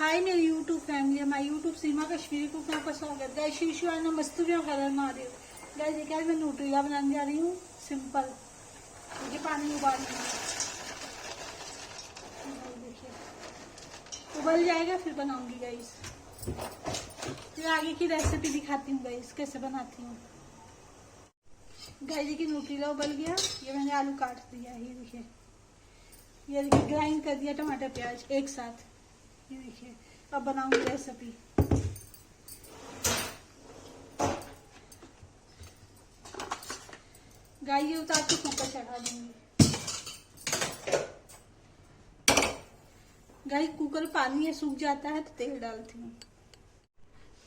हाय मेरी YouTube family, my YouTube Seema Kashmiri cook में आपका स्वागत है। शीशु आना मस्तूरियों हर मारे गाइस। देखिए आज मैं न्यूट्रीला बनाने जा रही हूँ सिंपल। मुझे पानी उबालना है, देखिए उबल जाएगा फिर बनाऊंगी गाइस। फिर आगे की रेसिपी दिखाती हूँ गाइस कैसे बनाती हूँ। गाइस देखिए न्यूट्रीला उबल गया, ये मैंने आलू काट दिया, ये देखिए ग्राइंड कर दिया टमाटर प्याज एक साथ। ये देखिए अब बनाऊंगी रेसिपी। गाय ये उतार के कुकर चढ़ा दूंगी। गाय कुकर पानी है सूख जाता है तो तेल डालती हूँ।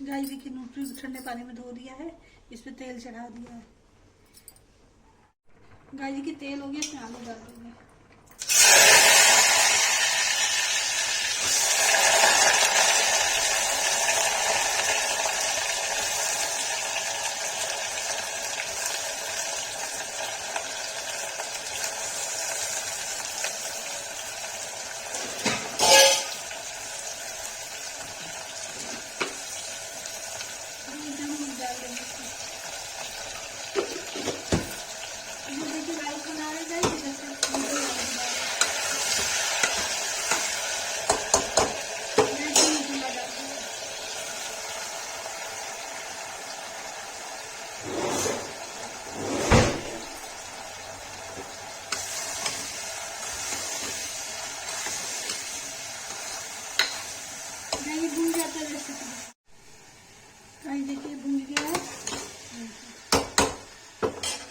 गाय देखिए न्यूट्री ठंडे पानी में धो दिया है, इस पे तेल चढ़ा दिया है। गाय की तेल हो गया, इसमें आलू डाल दूंगी। ये भून जाता है रेसिपी। देखिए भून गया है,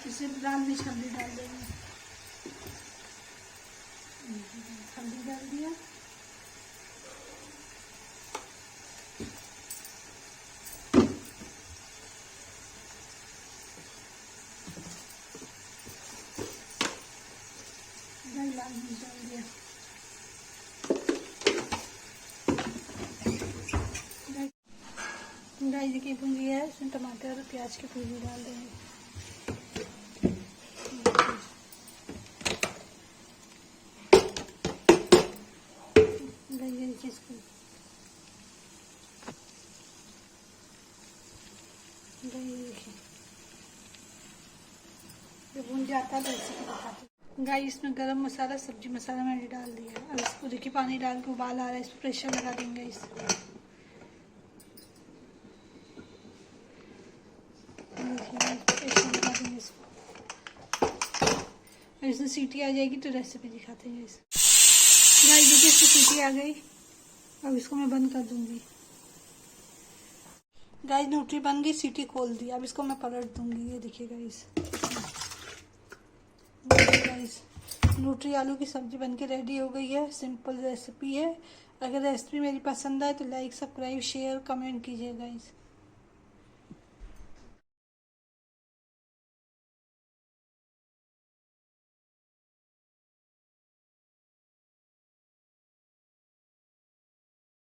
इसे लाल मिर्च हल्दी डाल देंगे। हल्दी डाल दिया, लाल मिर्च डाल दिया। गाय देखिए भून गया है, इसमें टमाटर और प्याज की प्यूरी डाल देंगे। भून जाता है रेसिपी दिखाती। गाय इसमें गरम मसाला सब्जी मसाला मैंने डाल दिया। अब इसको देखिए पानी डाल के उबाल आ रहा है, इस पर प्रेशर लगा देंगे। इसमें सीटी आ जाएगी तो रेसिपी दिखाते हैं। गाइस देखिए इसकी सीटी आ गई, अब इसको मैं बंद कर दूंगी। गाइस न्यूट्री बन गई, सीटी खोल दी। अब इसको मैं पलट दूंगी। ये देखिए गाइस न्यूट्री आलू की सब्जी बनके रेडी हो गई है। सिंपल रेसिपी है। अगर रेसिपी मेरी पसंद आए तो लाइक सब्सक्राइब शेयर कमेंट कीजिए गाइस।